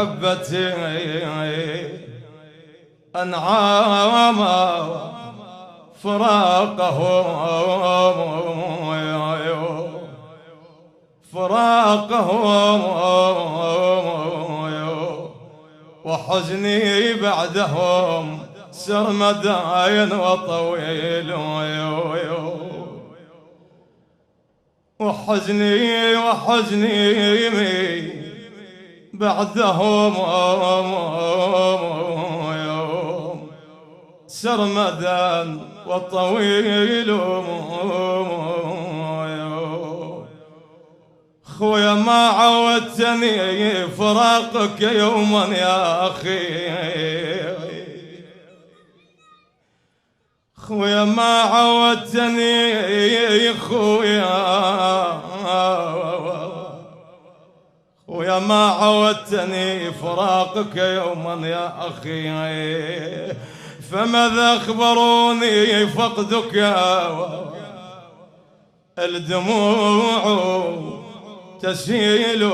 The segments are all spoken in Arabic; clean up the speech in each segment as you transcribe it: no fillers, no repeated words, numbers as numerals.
محبتي أنعام فراقه وحزني بعدهم سرمداين وطويل وحزني بعدهم سرمدا وطويل خويا ما عودتني فراقك يوما يا أخي خويا ما عودتني خويا ما عودتني فراقك يوما يا أخي فماذا أخبروني فقدك الدموع تسيل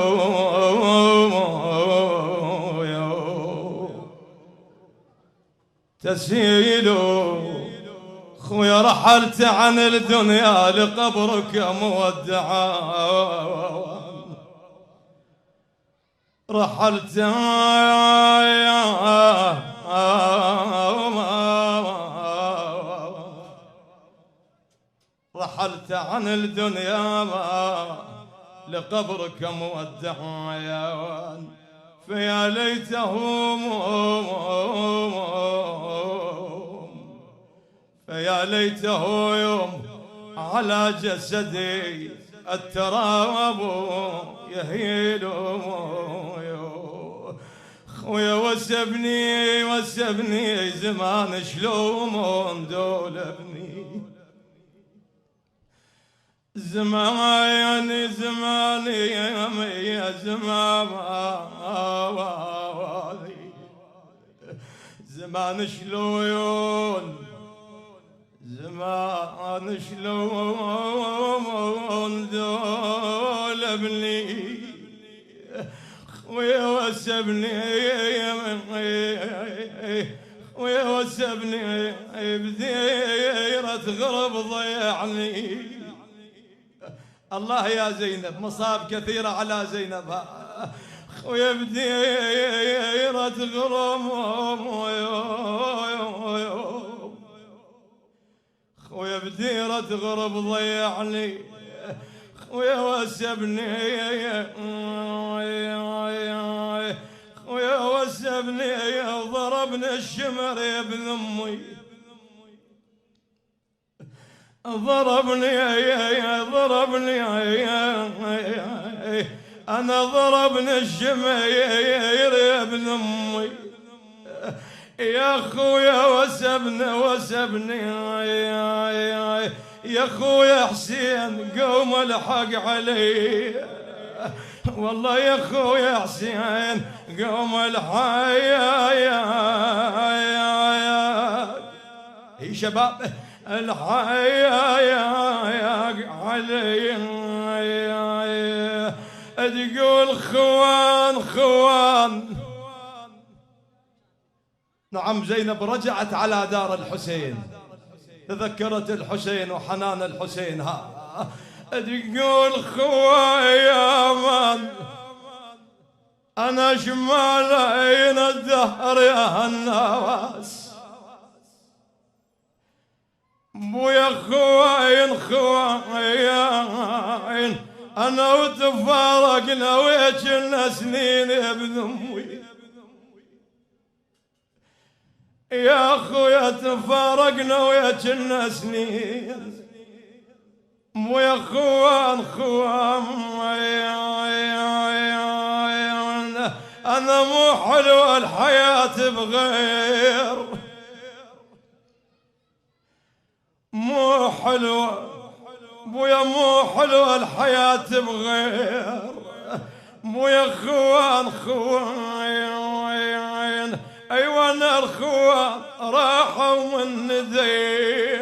خويا رحلت عن الدنيا لقبرك مودعا رحلت عن الدنيا لقبرك مودعا فيا ليته يوم على جسدي التراب يهيل خويا وسبني زمان شلوم دولبني زمان يا زمان شلون دولبني خويا وسبني بديرة غرب ضيعني الله يا زينب مصاب كثيرة على زينب خويا بديرة غرب خويا بديرة غرب ضيعني خويا وسبني ضربني الشمر يا ابن امي ضربني انا ضربني الشمر يا ابن امي يا خويا وسبني يا خويا حسين قوم الحق علي والله يا خويا حسين قوم الحق يا شباب الحق علي تقول خوان نعم زينب رجعت على دار الحسين تذكرت الحسين وحنان الحسين ها تقول خويا من أنا شمالين الدهر يا الناس بويا خوين أنا وتفارقنا ويجلنا سنين يا ابن أمي يا خويا تفارقنا ويجلنا سنين ويا خوان أنا مو حلوة الحياة بغير مو حلوة بويا مو حلوة الحياة بغير بويا خوان أيوة أنا الخوان راحوا من ندي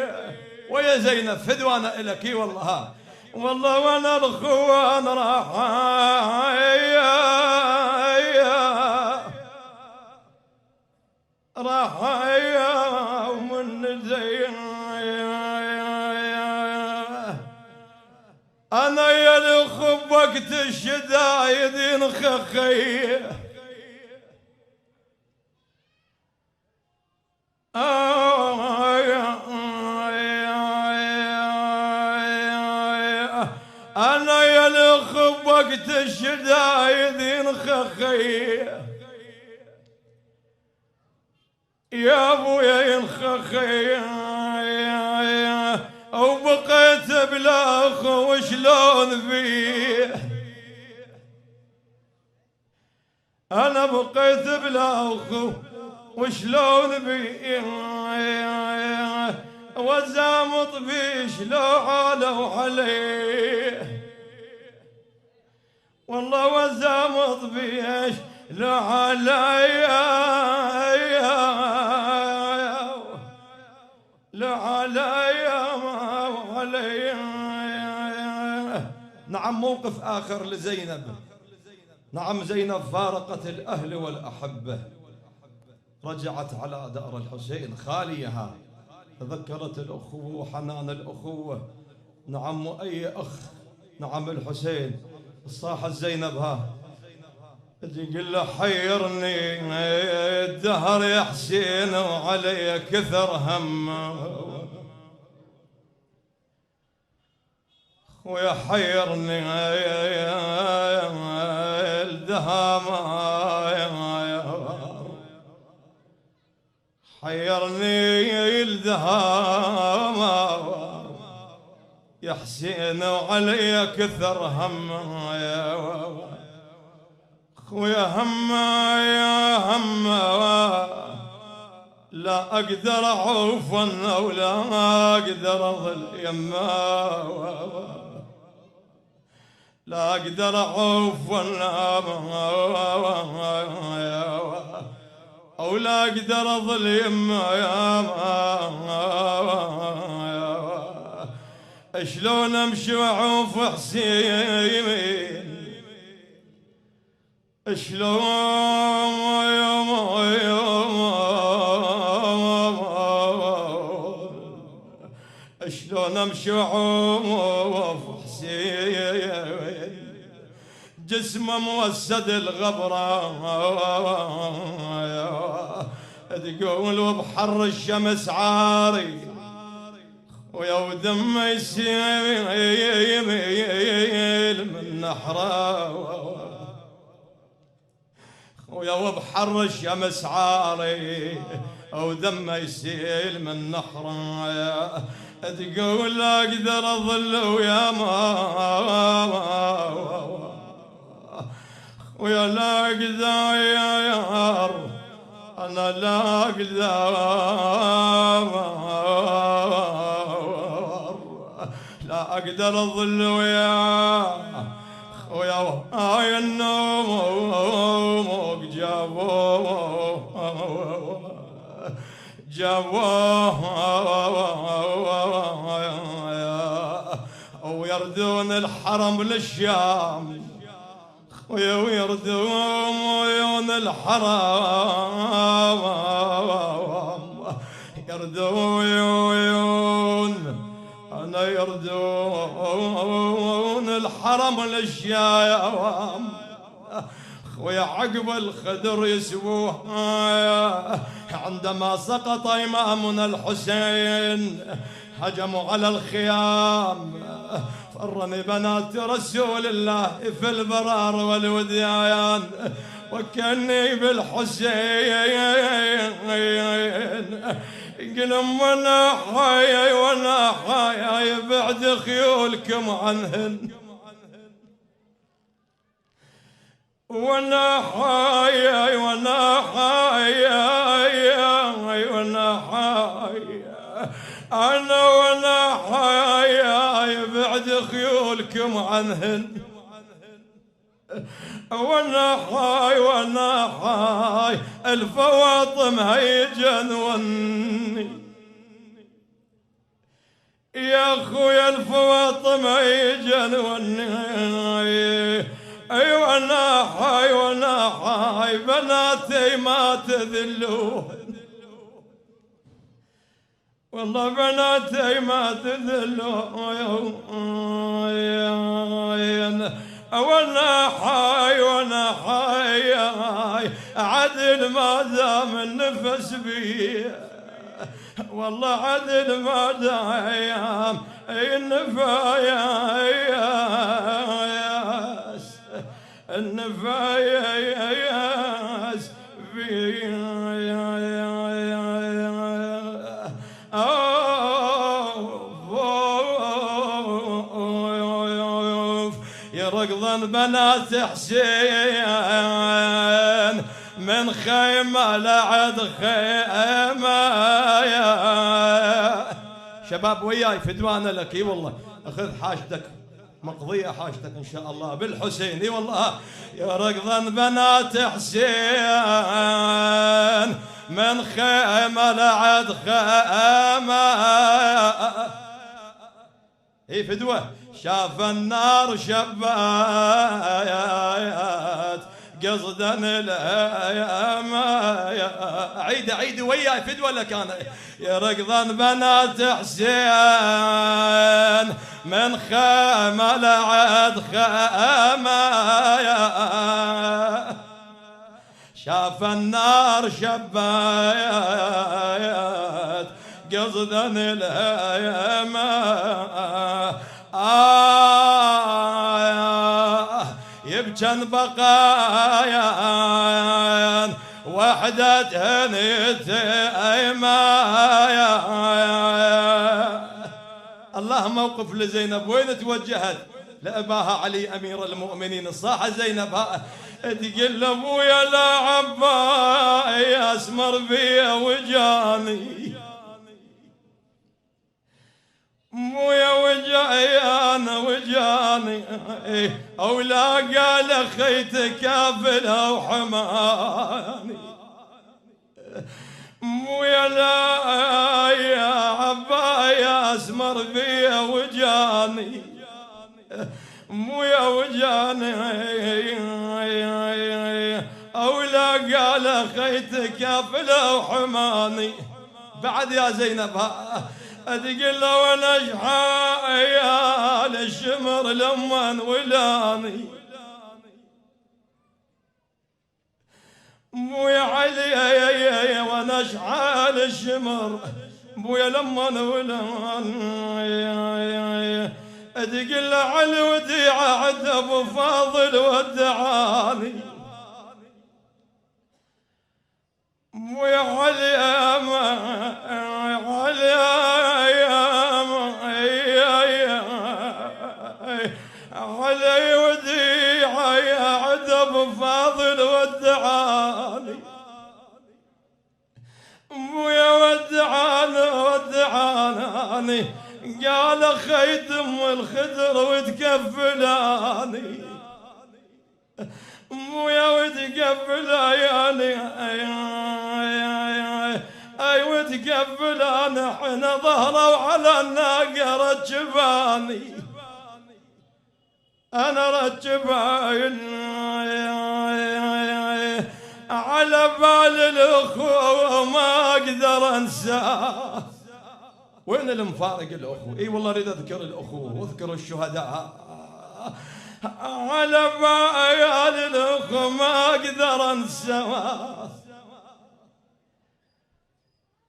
ويا زينب فدوانا إلك والله والله وانا الخوان راح راح ومن زين انا يا الخب وقت الشدايد ينخخي انا يا الخب وقت الشدايد ينخخي يا ابويا ينخخي وبقيت بلا اخو وشلون فيه انا بقيت بلا اخو وشلون بيه وزامط بيش لو حاله عليه والله وزامط بيش لو عليا لو عليا ما عليا. نعم موقف آخر لزينب. نعم زينب فارقت الأهل والأحبة، رجعت على دار الحسين خاليها، تذكرت الأخوة وحنان الأخوة. نعم أي أخ، نعم الحسين صاحت زينب ها تقول له حيرني الدهر يا حسين وعلي كثر هم ويا حيرني الدهر حيرني الدهر يا حسين وعلي كثر هم خويا هم يا هم لا أقدر أعوف ولا أقدر أظل يما لا أقدر أعوف ولا أقدر أظل يما شلون أمشي وأعوف حسين شلون امشي وعوف حسين جسمه موسد الغبره تقول وبحر الشمس عاري ويا ودم يسيل من نحره ويا وبحر الشمس عاري ودم يسيل من نحره تقول لا اقدر اظل ويا ما ويا لا اقدر انا لا اقدر لا اقدر اظل ويا هاي النوم جابوه ويردون الحرم للشام ويردون الحرم يردون أنا يردون الحرم للشام ويا عقب الخدر يسبوه عندما سقط إمامنا الحسين هجموا على الخيام فرني بنات رسول الله في البرار والوديان وكأني بالحسين قلم وانا حي بعد خيولكم عنهن وانا حي انا وانا حي بعد خيولكم عنهن وانا حي الفواطم هيجن وني يا اخويا الفواطم هيجن وني اي وانا حي بناتي ما تذلون والله بناتي ما تذلون وانا حي وانا حي عدل ما دام النفس بي والله عدل ما دام النفايس بي يرقضن بنات حسين من خيمة لعد خيمة. شباب وياي فدوانة لك، اي والله اخذ حاجتك مقضية حاجتك ان شاء الله بالحسين. اي والله يرقضن بنات حسين من خيمة لعد خيمة. هي فدوة شاف النار شبات قصدا الايام. عيد وياي فدوة لك انا. يرقضن بنات حسين من خيمة لعد خيمة. شاف النار شبات قصدا الايام. يبجن بقايا وحدة نتيمايا. الله موقف لزينب وين توجهت؟ لأباها علي أمير المؤمنين. صاح زينب تقول لأبويا لا عباي أسمر بيا وجاني مويا وجاني او لا قال خيت كافلها وحماني مويا لا يا عبايا اسمر بيا وجاني مويا وجاني او لا قال خيت كافلها وحماني. بعد يا زينب أتقل له وانا شحال الشمر لما ولاني مويا علي وانا شحال الشمر مويا لما ولاني. أتقل له علي وديعة عند ابو فاضل ودعاني مويا علي علي وديعة يا عدب فاضل ودعاني مويا ودعاني قال خيتم الخدر وتكفلاني مويا وتكفلاني اي وتكفلاني احنا ظهروا على الناقة رجباني انا رجباني على بال الاخوة ما اقدر انساه. وين المفارق الاخوة؟ اي والله اريد اذكر الاخوة واذكر الشهداء. على بال الاخوة ما اقدر انساه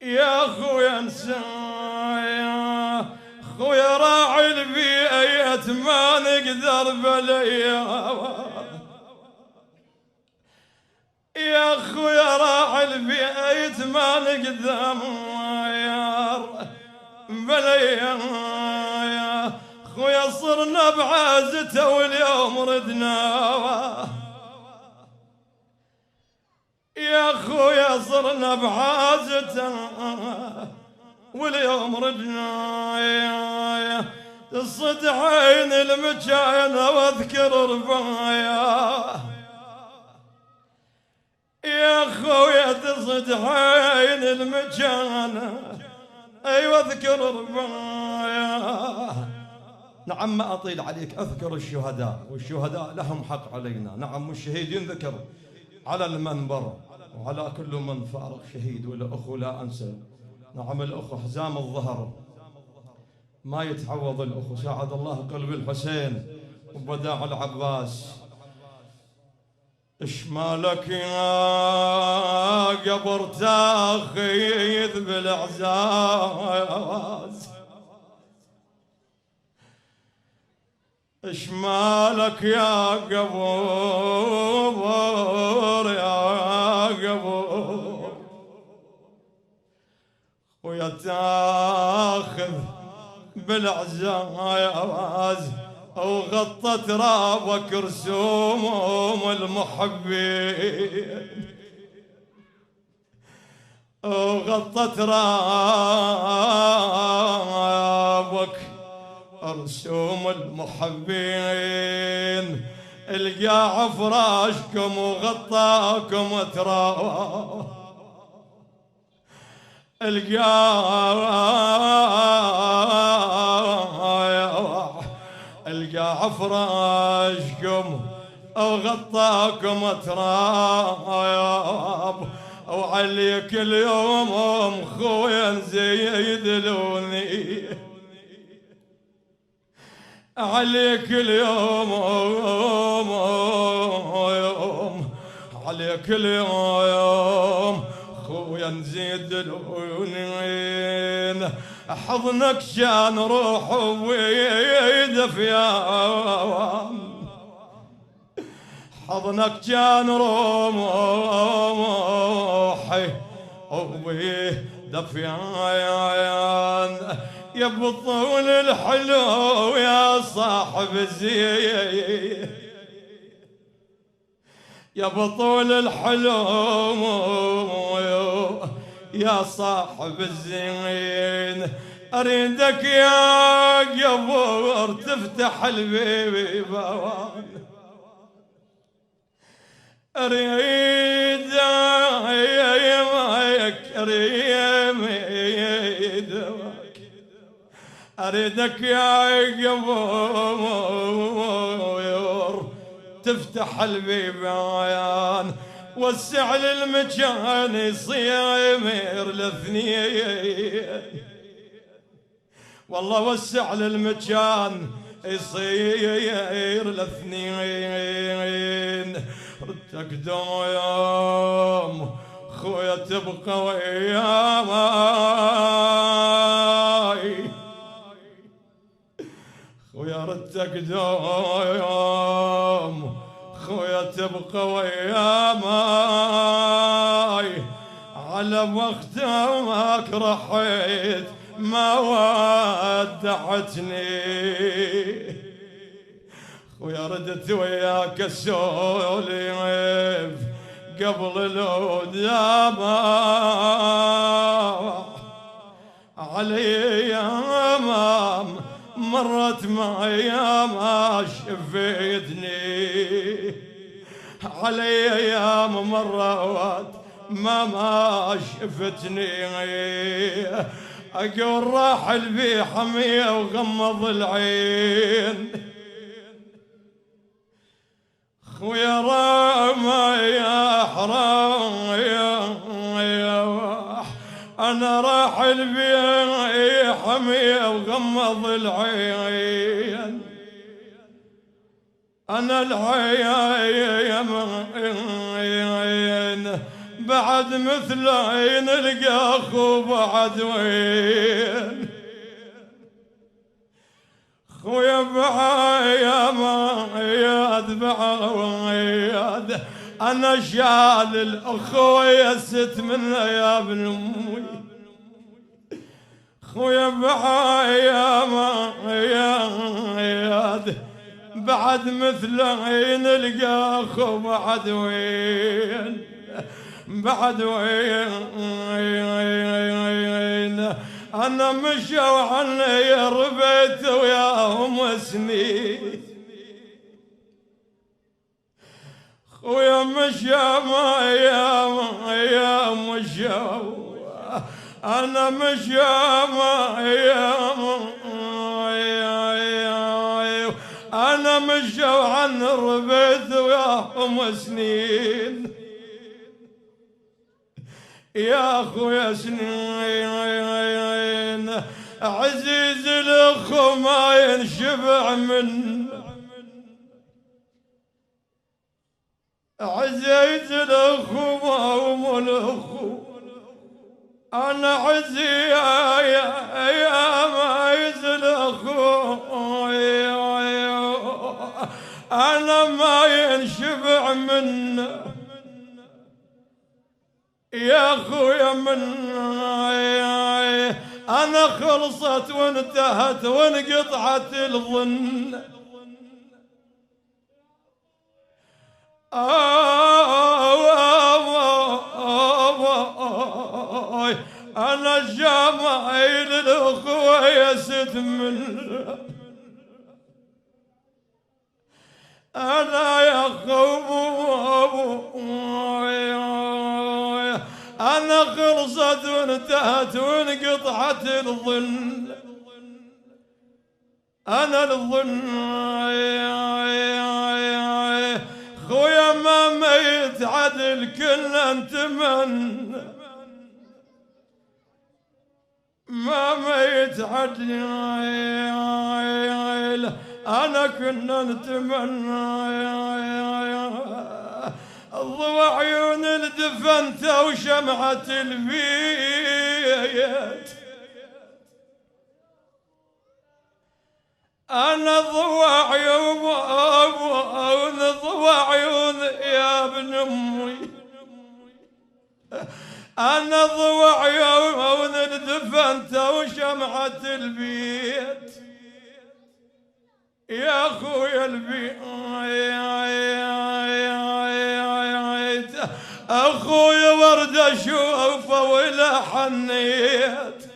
يا اخويا انساه. خويا راعي البيئة ما نقدر بالايام يا خويا راعي البيئة ما نقدر بالايام. خويا صرنا بعازته واليوم ردنا يا خويا صرنا بعازته واليوم ردنا. تصد عين المكان واذكر ربايا يا خويا تصد عين المكان ايوه اذكر ربايا. نعم ما اطيل عليك اذكر الشهداء والشهداء لهم حق علينا. نعم والشهيد ينذكر على المنبر وعلى كل من فارق شهيد. ولا اخو لا انسى نعم الأخو حزام الظهر ما يتعوض الأخو، ساعد الله قلب الحسين وبداع العباس. اش مالك يا قبر تاخذ بالاعزاز، اش مالك يا قبر يا قبر، ويا تاخذ بالاعزاز وغطى ترابك رسوم المحبين، وغطى ترابك رسوم المحبين، القاع فراشكم وغطاكم تراب، القاع فراشكم وغطاكم تراب، وعليك اليوم خويا نزيدلوني، عليك اليوم عليك اليوم خويا نزيدلوني، حضنك شان روح ويدفيان، حضنك كان روحي وبدفيان، يا بالطول الحلو يا صاحب الزين، يا بطول الحلو يا صاحب الزين، اريدك يا قبر تفتح البيبان، اريدك اريدك يا قبر تفتح البيبان، وسع للمكان يصير الاثنين، والله وسع للمكان يصير الاثنين، ردك دوم خويا تبقى وياي، خويا ردك دوم خويا تبقى وياي، على وقتك رحيت ما ودعتني، خويا ردت وياك اسولف قبل الوداع، علي امام مرت معي ما شفتني، علي ايام مرت ما شفتني، اقول راح البي حميه وغمض العين، خويا راما يا حرام يا انا راح البي حميه وغمض العين، انا العين بعد مثل عين القى اخو بعد وين، خويا بعياد بعياد انا شال الاخويا ست منه يا ابن امي، خويا بعياد بعد مثل عين القى اخو بعد وين، بعد وين انا مشوا عني ربيت وياهم سنين، خويا مشى يا مشوا انا مشى انا مشوا عن ربيت وياهم سنين، يا أخويا سنين عزيز الأخو ما ينشبع منه، عزيز الأخو ما هو الأخو، أنا عزي يا ما يزل أخو، أنا ما ينشبع منه يا أخويا من أنا خلصت وانتهت وانقطعت الظن، أنا الجمايل الأخوة يست من، أنا يا خوي أنا خلصت وانتهت وانقطعت الظن، أنا الظن خويا ما يتعدل كنا نتمنى، ما يتعدل أنا كنا نتمنى ضوى عيون الدفنت وشمعة البيت، أنا ضوى عيون يا ابن أمي، أنا ضوى عيون الدفنت وشمعة البيت يا أخويا البيت، أخويا ورد أشوفه ولا حنيت،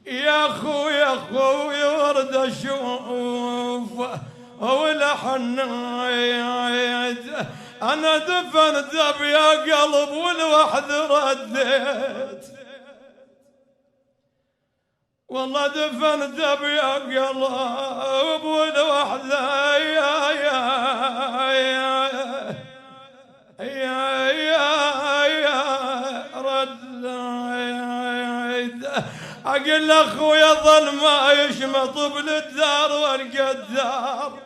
يا أخويا ورد أشوفه ولا حنيت، أنا دفنت يا قلب والوحد رديت، والله دفنت يا قلب والوحد أقول أخويا ظل ما يشمط بالدار والقدار،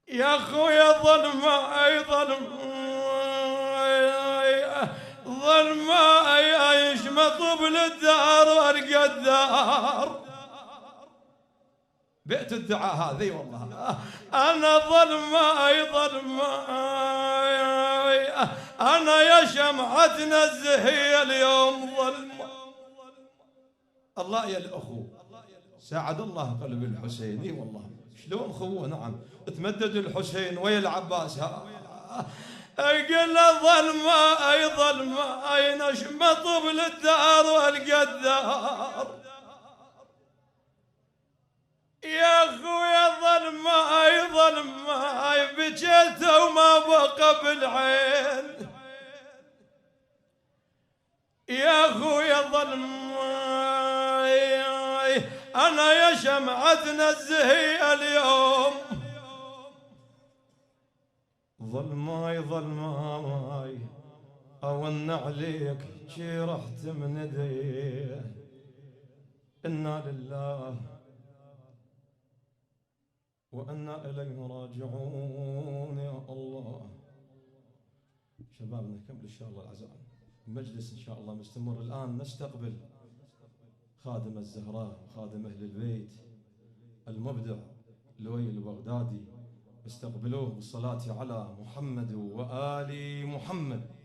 يا أخويا ظل ما يشمط بالدار والقدار، بيت الدعاء هذه والله، أنا ظل ما أنا يا شمعتنا الزهية اليوم ظلمة. الله يا الأخو ساعد الله قلب الحسين، اي والله شلون خوه نعم تمدد الحسين ويا العباس قل ظل ما ينشمط بالدار والقدار، يا أخويا ظل ما بجيت وما بقى بالعين، يا أخويا ظل أنا يا شمعتنا الزهية اليوم ظلماي أون عليك شي رحت من يديه، إنا لله وإنا إليه راجعون يا الله. شبابنا نكمل إن شاء الله العزاء، المجلس إن شاء الله مستمر. الآن نستقبل خادم الزهراء وخادم أهل البيت المبدع لؤي البغدادي، استقبلوه بالصلاة على محمد وآل محمد.